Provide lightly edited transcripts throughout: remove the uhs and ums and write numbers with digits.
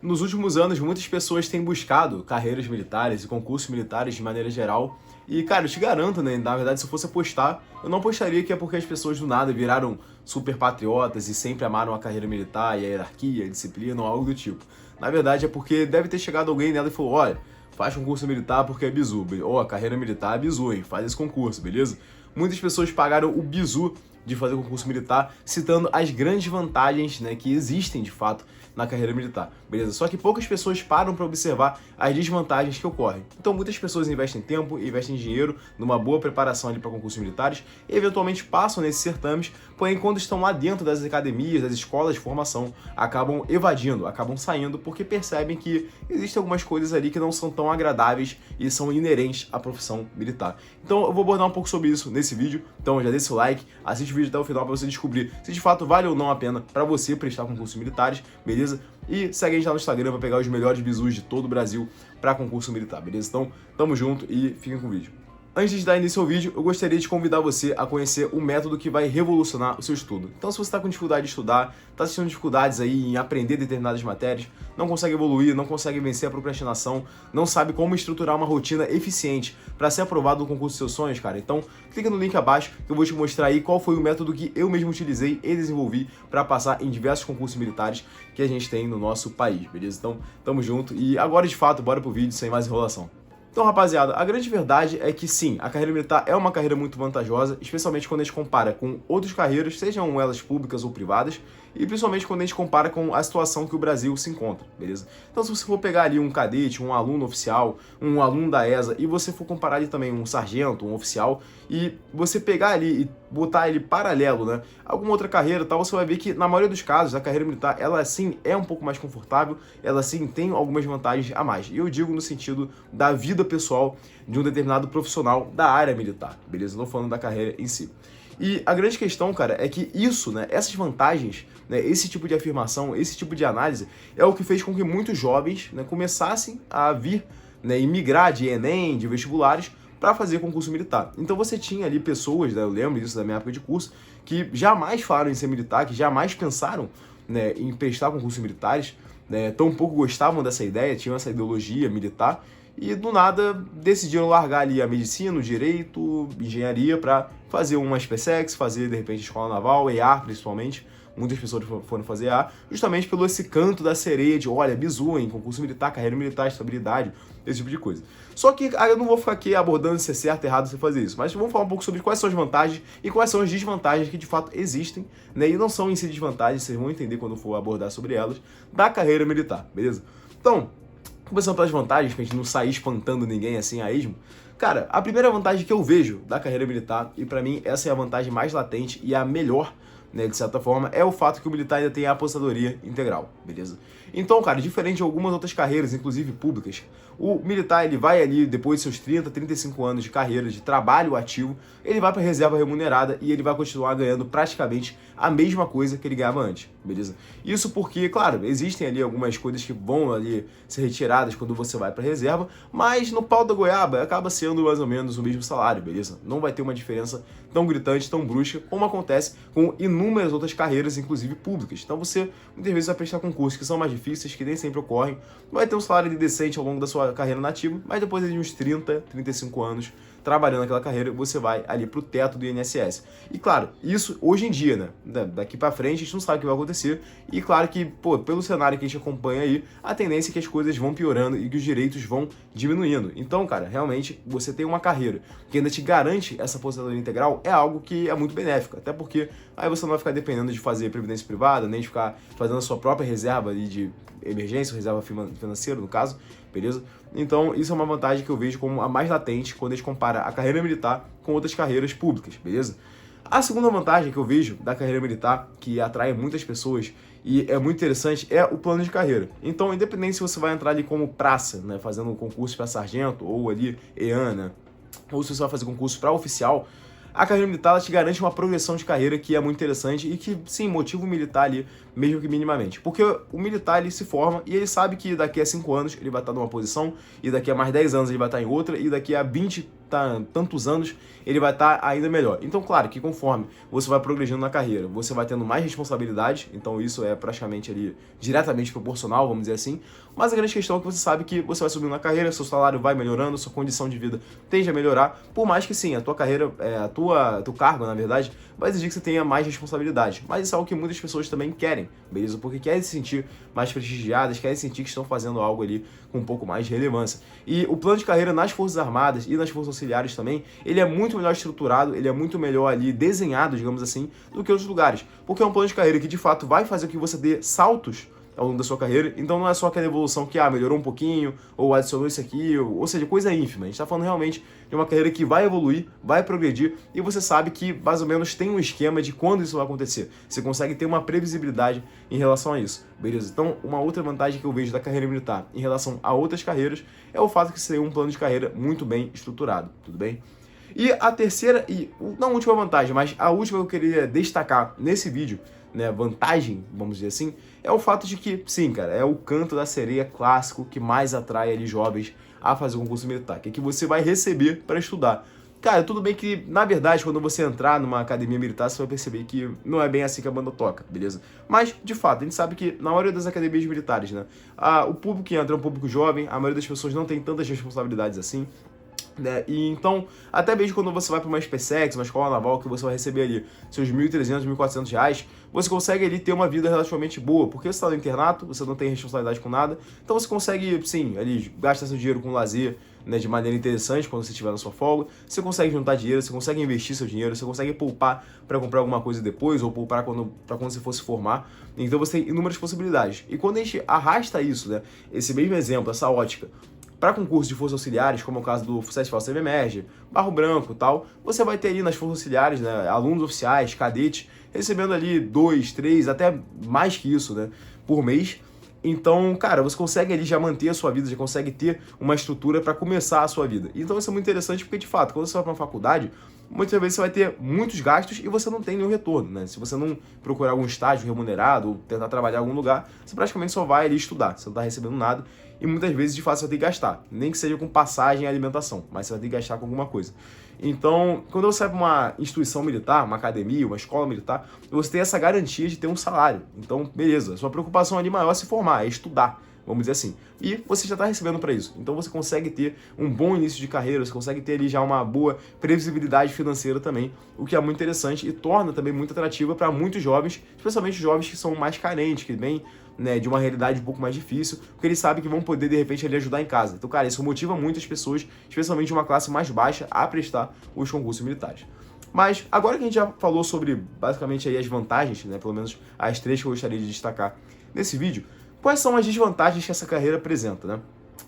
Nos últimos anos, muitas pessoas têm buscado carreiras militares e concursos militares de maneira geral. E, cara, eu te garanto, né? Na verdade, se eu fosse apostar, eu não apostaria que é porque as pessoas do nada viraram super patriotas e sempre amaram a carreira militar e a hierarquia, a disciplina ou algo do tipo. Na verdade, é porque deve ter chegado alguém nela e falou: olha, faz concurso militar porque é bizu. Ou a carreira militar é bizu, hein? Faz esse concurso, beleza? Muitas pessoas pagaram o bizu de fazer concurso militar, citando as grandes vantagens, né, que existem de fato na carreira militar, beleza? Só que poucas pessoas param para observar as desvantagens que ocorrem. Então muitas pessoas investem tempo, investem dinheiro numa boa preparação ali para concursos militares e eventualmente passam nesses certames, porém quando estão lá dentro das academias, das escolas de formação, acabam evadindo, acabam saindo porque percebem que existem algumas coisas ali que não são tão agradáveis e são inerentes à profissão militar. Então eu vou abordar um pouco sobre isso nesse vídeo, então já deixa o like, assiste o vídeo até o final para você descobrir se de fato vale ou não a pena para você prestar concursos militares, beleza? E segue a gente lá no Instagram para pegar os melhores bizus de todo o Brasil para concurso militar, beleza? Então, tamo junto e fiquem com o vídeo. Antes de dar início ao vídeo, eu gostaria de convidar você a conhecer o método que vai revolucionar o seu estudo. Então, se você está com dificuldade de estudar, está tendo dificuldades aí em aprender determinadas matérias, não consegue evoluir, não consegue vencer a procrastinação, não sabe como estruturar uma rotina eficiente para ser aprovado no concurso dos seus sonhos, cara, então clica no link abaixo que eu vou te mostrar aí qual foi o método que eu mesmo utilizei e desenvolvi para passar em diversos concursos militares que a gente tem no nosso país, beleza? Então, tamo junto e agora, de fato, bora pro vídeo sem mais enrolação. Então, rapaziada, a grande verdade é que sim, a carreira militar é uma carreira muito vantajosa, especialmente quando a gente compara com outras carreiras, sejam elas públicas ou privadas, e principalmente quando a gente compara com a situação que o Brasil se encontra, beleza? Então, se você for pegar ali um cadete, um aluno oficial, um aluno da ESA, e você for comparar ali também um sargento, um oficial, e você pegar ali e botar ele paralelo, né, alguma outra carreira e tal, você vai ver que, na maioria dos casos, a carreira militar, ela sim é um pouco mais confortável, ela sim tem algumas vantagens a mais. E eu digo no sentido da vida pessoal de um determinado profissional da área militar, beleza? Não falando da carreira em si. E a grande questão, cara, é que isso, né, essas vantagens, né, esse tipo de afirmação, esse tipo de análise, é o que fez com que muitos jovens, né, começassem a vir, né, e migrar de Enem, de vestibulares, para fazer concurso militar. Então você tinha ali pessoas, né, eu lembro disso da minha época de curso, que jamais falaram em ser militar, que jamais pensaram, né, em prestar concursos militares, né, tão pouco gostavam dessa ideia, tinham essa ideologia militar, e do nada decidiram largar ali a medicina, o direito, engenharia para fazer uma SpaceX, fazer de repente escola naval, EA principalmente. Muitas pessoas foram fazer EA, justamente pelo esse canto da sereia de, olha, bizu, hein, concurso militar, carreira militar, estabilidade, esse tipo de coisa. Só que eu não vou ficar aqui abordando se é certo ou errado você fazer isso, mas vamos falar um pouco sobre quais são as vantagens e quais são as desvantagens que de fato existem, né, e não são em si desvantagens, vocês vão entender quando eu for abordar sobre elas, da carreira militar, beleza? Então, começando pelas vantagens, pra gente não sair espantando ninguém assim a esmo. Cara, a primeira vantagem que eu vejo da carreira militar, e pra mim essa é a vantagem mais latente e a melhor, né, de certa forma, é o fato que o militar ainda tem a aposentadoria integral, beleza? Então, cara, diferente de algumas outras carreiras, inclusive públicas, o militar, ele vai ali, depois de seus 30, 35 anos de carreira, de trabalho ativo, ele vai para reserva remunerada e ele vai continuar ganhando praticamente a mesma coisa que ele ganhava antes, beleza? Isso porque, claro, existem ali algumas coisas que vão ali ser retiradas quando você vai para reserva, mas no pau da goiaba acaba sendo mais ou menos o mesmo salário, beleza? Não vai ter uma diferença tão gritante, tão brusca, como acontece com inúmeras outras carreiras, inclusive públicas. Então você, muitas vezes, vai prestar concursos que são mais difíceis, que nem sempre ocorrem, vai ter um salário decente ao longo da sua carreira nativa, mas depois de uns 30, 35 anos trabalhando naquela carreira, você vai ali pro teto do INSS. E claro, isso hoje em dia, né? Daqui pra frente a gente não sabe o que vai acontecer. E claro que, pô, pelo cenário que a gente acompanha aí, a tendência é que as coisas vão piorando e que os direitos vão diminuindo. Então, cara, realmente, você tem uma carreira que ainda te garante essa aposentadoria integral é algo que é muito benéfico. Até porque aí você não vai ficar dependendo de fazer previdência privada, nem de ficar fazendo a sua própria reserva ali de emergência, reserva financeira, no caso, beleza? Então, isso é uma vantagem que eu vejo como a mais latente quando a gente compara a carreira militar com outras carreiras públicas, beleza? A segunda vantagem que eu vejo da carreira militar, que atrai muitas pessoas e é muito interessante, é o plano de carreira. Então, independente se você vai entrar ali como praça, né, fazendo um concurso para sargento, ou ali EANA, ou se você vai fazer concurso para oficial, a carreira militar ela te garante uma progressão de carreira que é muito interessante e que, sim, motiva o militar ali, mesmo que minimamente. Porque o militar, ele se forma e ele sabe que daqui a 5 anos ele vai estar numa posição, e daqui a mais 10 anos ele vai estar em outra, e daqui a 20 tantos anos, ele vai estar ainda melhor. Então, claro que conforme você vai progredindo na carreira, você vai tendo mais responsabilidade, então isso é praticamente ali diretamente proporcional, vamos dizer assim, mas a grande questão é que você sabe que você vai subindo na carreira, seu salário vai melhorando, sua condição de vida tende a melhorar, por mais que sim, a tua carreira, teu cargo, na verdade, vai exigir que você tenha mais responsabilidade, mas isso é algo que muitas pessoas também querem, beleza? Porque querem se sentir mais prestigiadas, querem sentir que estão fazendo algo ali com um pouco mais de relevância. E o plano de carreira nas Forças Armadas e nas Forças Auxiliares também, ele é muito melhor estruturado, ele é muito melhor ali desenhado, digamos assim, do que outros lugares. Porque é um plano de carreira que de fato vai fazer com que você dê saltos ao longo da sua carreira, então não é só aquela evolução que, melhorou um pouquinho, ou adicionou isso aqui, ou seja, coisa ínfima. A gente tá falando realmente de uma carreira que vai evoluir, vai progredir, e você sabe que mais ou menos tem um esquema de quando isso vai acontecer. Você consegue ter uma previsibilidade em relação a isso, beleza? Então, uma outra vantagem que eu vejo da carreira militar em relação a outras carreiras é o fato que você tem um plano de carreira muito bem estruturado, tudo bem? E a terceira, e não a última vantagem, mas a última que eu queria destacar nesse vídeo, né, vantagem, vamos dizer assim, é o fato de que, sim, cara, é o canto da sereia clássico que mais atrai ali jovens a fazer o concurso militar, que é que você vai receber para estudar. Cara, tudo bem que, na verdade, quando você entrar numa academia militar, você vai perceber que não é bem assim que a banda toca, beleza? Mas, de fato, a gente sabe que na maioria das academias militares, né, o público que entra é um público jovem, a maioria das pessoas não tem tantas responsabilidades assim, né? E então, até mesmo quando você vai para uma SpaceX, uma escola naval, que você vai receber ali seus R$1.300, R$1.400, você consegue ali ter uma vida relativamente boa, porque você está no internato, você não tem responsabilidade com nada, então você consegue, sim, ali gastar seu dinheiro com lazer, né, de maneira interessante quando você estiver na sua folga, você consegue juntar dinheiro, você consegue investir seu dinheiro, você consegue poupar para comprar alguma coisa depois, ou poupar para quando você for se formar, então você tem inúmeras possibilidades. E quando a gente arrasta isso, né, esse mesmo exemplo, essa ótica, para concursos de forças auxiliares, como é o caso do Festival CVMERG, Barro Branco e tal, você vai ter ali nas forças auxiliares, né, alunos oficiais, cadetes, recebendo ali 2, 3, até mais que isso, né, por mês. Então, cara, você consegue ali já manter a sua vida, já consegue ter uma estrutura para começar a sua vida. Então isso é muito interessante porque, de fato, quando você vai para uma faculdade, muitas vezes você vai ter muitos gastos e você não tem nenhum retorno, né? Se você não procurar algum estágio remunerado ou tentar trabalhar em algum lugar, você praticamente só vai ali estudar, você não está recebendo nada e muitas vezes, de fato, você vai ter que gastar. Nem que seja com passagem e alimentação, mas você vai ter que gastar com alguma coisa. Então, quando você vai para uma instituição militar, uma academia, uma escola militar, você tem essa garantia de ter um salário. Então, beleza, a sua preocupação ali maior é se formar, é estudar, vamos dizer assim. E você já está recebendo para isso. Então você consegue ter um bom início de carreira, você consegue ter ali já uma boa previsibilidade financeira também, o que é muito interessante e torna também muito atrativa para muitos jovens, especialmente jovens que são mais carentes, que vêm, né, de uma realidade um pouco mais difícil, porque eles sabem que vão poder, de repente, ali ajudar em casa. Então, cara, isso motiva muitas pessoas, especialmente de uma classe mais baixa, a prestar os concursos militares. Mas, agora que a gente já falou sobre, basicamente, aí as vantagens, né, pelo menos as 3 que eu gostaria de destacar nesse vídeo, quais são as desvantagens que essa carreira apresenta, né?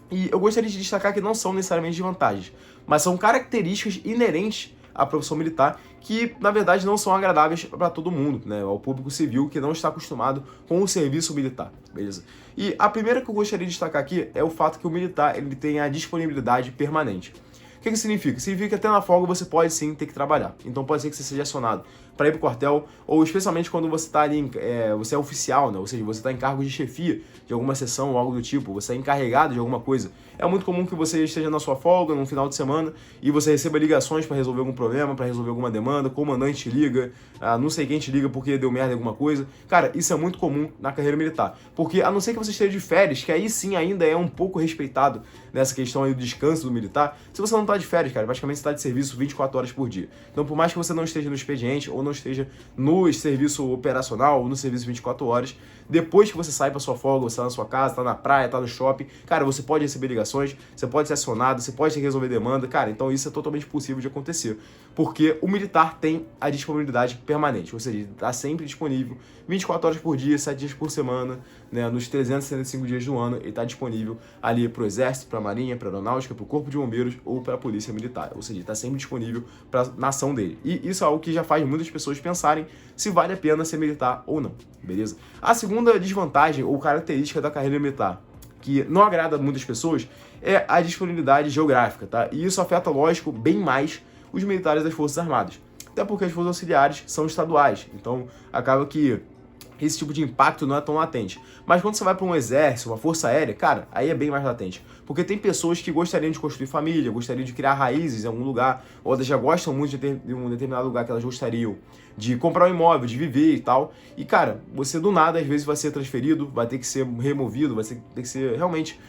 E eu gostaria de destacar que não são necessariamente desvantagens, mas são características inerentes à profissão militar que, na verdade, não são agradáveis para todo mundo, né? Ao público civil que não está acostumado com o serviço militar, beleza? E a primeira que eu gostaria de destacar aqui é o fato que o militar ele tem a disponibilidade permanente. O que significa? Significa que até na folga você pode sim ter que trabalhar. Então pode ser que você seja acionado para ir para o quartel, ou especialmente quando você está ali, você é oficial, né? Ou seja, você está em cargo de chefia de alguma seção ou algo do tipo, você é encarregado de alguma coisa. É muito comum que você esteja na sua folga, num final de semana, e você receba ligações para resolver algum problema, para resolver alguma demanda, o comandante te liga, não sei quem te liga porque deu merda em alguma coisa. Cara, isso é muito comum na carreira militar, porque a não ser que você esteja de férias, que aí sim ainda é um pouco respeitado nessa questão aí do descanso do militar, se você não está de férias, cara, praticamente você está de serviço 24 horas por dia. Então, por mais que você não esteja no expediente ou não esteja no serviço operacional ou no serviço 24 horas, depois que você sai para sua folga, você está na sua casa, está na praia, está no shopping, cara, você pode receber ligações, você pode ser acionado, você pode ter que resolver demanda, cara, então isso é totalmente possível de acontecer, porque o militar tem a disponibilidade permanente, ou seja, ele está sempre disponível 24 horas por dia, 7 dias por semana, né, nos 365 dias do ano, ele está disponível ali para o Exército, para a Marinha, para a Aeronáutica, para o Corpo de Bombeiros ou para a Polícia Militar, ou seja, ele está sempre disponível para a nação dele. E isso é algo que já faz muitas pessoas pensarem se vale a pena ser militar ou não, beleza? A segunda desvantagem ou característica da carreira militar, que não agrada muitas pessoas, é a disponibilidade geográfica, tá? E isso afeta, lógico, bem mais os militares das Forças Armadas. Até porque as Forças Auxiliares são estaduais, então acaba que esse tipo de impacto não é tão latente. Mas quando você vai para um exército, uma força aérea, cara, aí é bem mais latente. Porque tem pessoas que gostariam de construir família, gostariam de criar raízes em algum lugar, ou elas já gostam muito de um determinado lugar que elas gostariam de comprar um imóvel, de viver e tal. E, cara, você do nada, às vezes, vai ser transferido, vai ter que ser removido, vai ter que ser realmente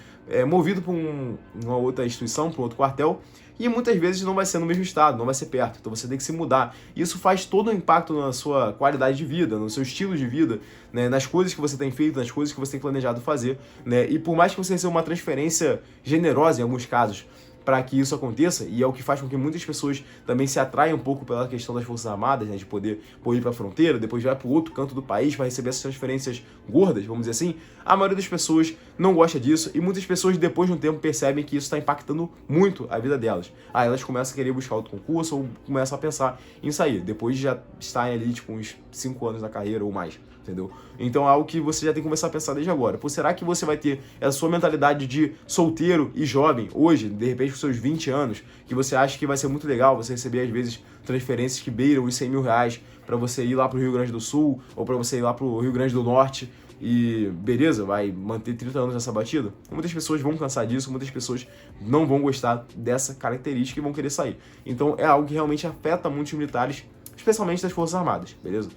movido para uma outra instituição, para um outro quartel, e muitas vezes não vai ser no mesmo estado, não vai ser perto, então você tem que se mudar. E isso faz todo um impacto na sua qualidade de vida, no seu estilo de vida, né, nas coisas que você tem feito, nas coisas que você tem planejado fazer, né, e por mais que você receba uma transferência generosa em alguns casos, para que isso aconteça, e é o que faz com que muitas pessoas também se atraiam um pouco pela questão das Forças Armadas, né, de poder ir para a fronteira, depois vai para o outro canto do país para receber essas transferências gordas, vamos dizer assim. A maioria das pessoas não gosta disso, e muitas pessoas depois de um tempo percebem que isso está impactando muito a vida delas. Aí elas começam a querer buscar outro concurso ou começam a pensar em sair, depois de já estarem ali tipo uns 5 anos na carreira ou mais. Entendeu? Então é algo que você já tem que começar a pensar desde agora. Pô, será que você vai ter a sua mentalidade de solteiro e jovem hoje, de repente com seus 20 anos, que você acha que vai ser muito legal você receber às vezes transferências que beiram os 100 mil reais para você ir lá pro Rio Grande do Sul ou para você ir lá pro Rio Grande do Norte e beleza, vai manter 30 anos nessa batida? Muitas pessoas vão cansar disso, muitas pessoas não vão gostar dessa característica e vão querer sair. Então é algo que realmente afeta muitos militares, especialmente das Forças Armadas, beleza?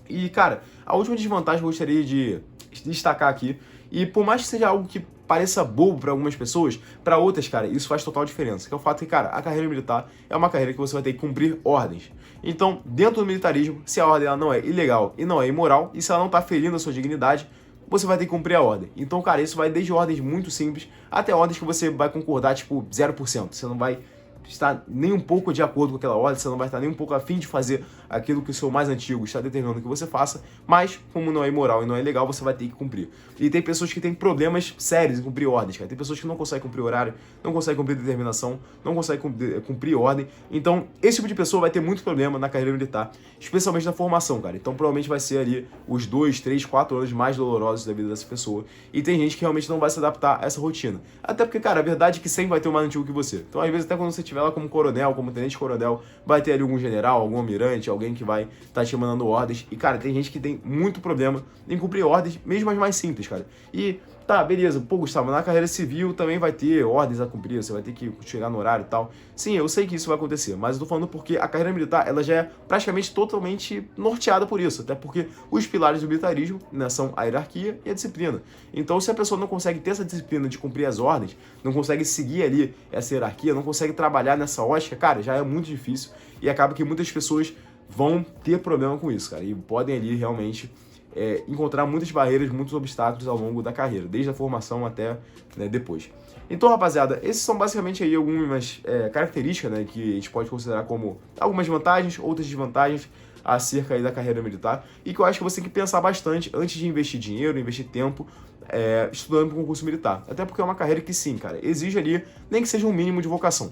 E, cara, a última desvantagem que eu gostaria de destacar aqui, e por mais que seja algo que pareça bobo para algumas pessoas, para outras, cara, isso faz total diferença. Que é o fato que, cara, a carreira militar é uma carreira que você vai ter que cumprir ordens. Então, dentro do militarismo, se a ordem ela não é ilegal e não é imoral, e se ela não tá ferindo a sua dignidade, você vai ter que cumprir a ordem. Então, cara, isso vai desde ordens muito simples até ordens que você vai concordar, tipo, 0%. Você não vai estar nem um pouco de acordo com aquela ordem, você não vai estar nem um pouco afim de fazer aquilo que o seu mais antigo está determinando que você faça, mas como não é imoral e não é legal, você vai ter que cumprir. E tem pessoas que têm problemas sérios em cumprir ordens, cara. Tem pessoas que não conseguem cumprir horário, não conseguem cumprir determinação, não conseguem cumprir ordem. Então, esse tipo de pessoa vai ter muito problema na carreira militar, especialmente na formação, cara. Então, provavelmente vai ser ali os 2, 3, 4 anos mais dolorosos da vida dessa pessoa. E tem gente que realmente não vai se adaptar a essa rotina. Até porque, cara, a verdade é que sempre vai ter um mais antigo que você. Então, às vezes, até quando você estiver lá como coronel, como tenente-coronel, vai ter ali algum general, algum almirante, alguém que vai estar te mandando ordens. E, cara, tem gente que tem muito problema em cumprir ordens, mesmo as mais simples, cara. E, tá, beleza, pô, Gustavo, na carreira civil também vai ter ordens a cumprir, você vai ter que chegar no horário e tal. Sim, eu sei que isso vai acontecer, mas eu tô falando porque a carreira militar, ela já é praticamente totalmente norteada por isso, até porque os pilares do militarismo, né, são a hierarquia e a disciplina. Então, se a pessoa não consegue ter essa disciplina de cumprir as ordens, não consegue seguir ali essa hierarquia, não consegue trabalhar nessa ótica, cara, já é muito difícil e acaba que muitas pessoas vão ter problema com isso, cara, e podem ali realmente encontrar muitas barreiras, muitos obstáculos ao longo da carreira, desde a formação até, né, depois. Então, rapaziada, esses são basicamente aí algumas características, né, que a gente pode considerar como algumas vantagens, outras desvantagens acerca aí da carreira militar, e que eu acho que você tem que pensar bastante antes de investir dinheiro, investir tempo estudando para o concurso militar. Até porque é uma carreira que sim, cara, exige ali, nem que seja um mínimo de vocação.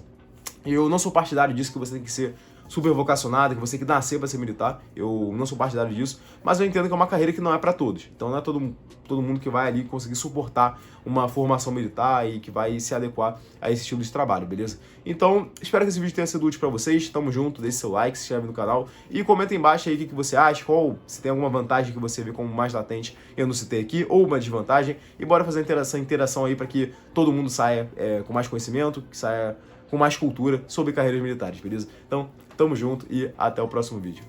Eu não sou partidário disso, que você tem que ser super vocacionado, que você tem que nascer para ser militar. Eu não sou partidário disso, mas eu entendo que é uma carreira que não é para todos. Então não é todo mundo que vai ali conseguir suportar uma formação militar e que vai se adequar a esse estilo de trabalho, beleza? Então, espero que esse vídeo tenha sido útil para vocês. Tamo junto, deixe seu like, se inscreve no canal e comenta aí embaixo aí o que você acha, qual, se tem alguma vantagem que você vê como mais latente, eu não citei aqui, ou uma desvantagem. E bora fazer essa interação aí para que todo mundo saia com mais conhecimento, que saia com mais cultura sobre carreiras militares, beleza? Então, tamo junto e até o próximo vídeo.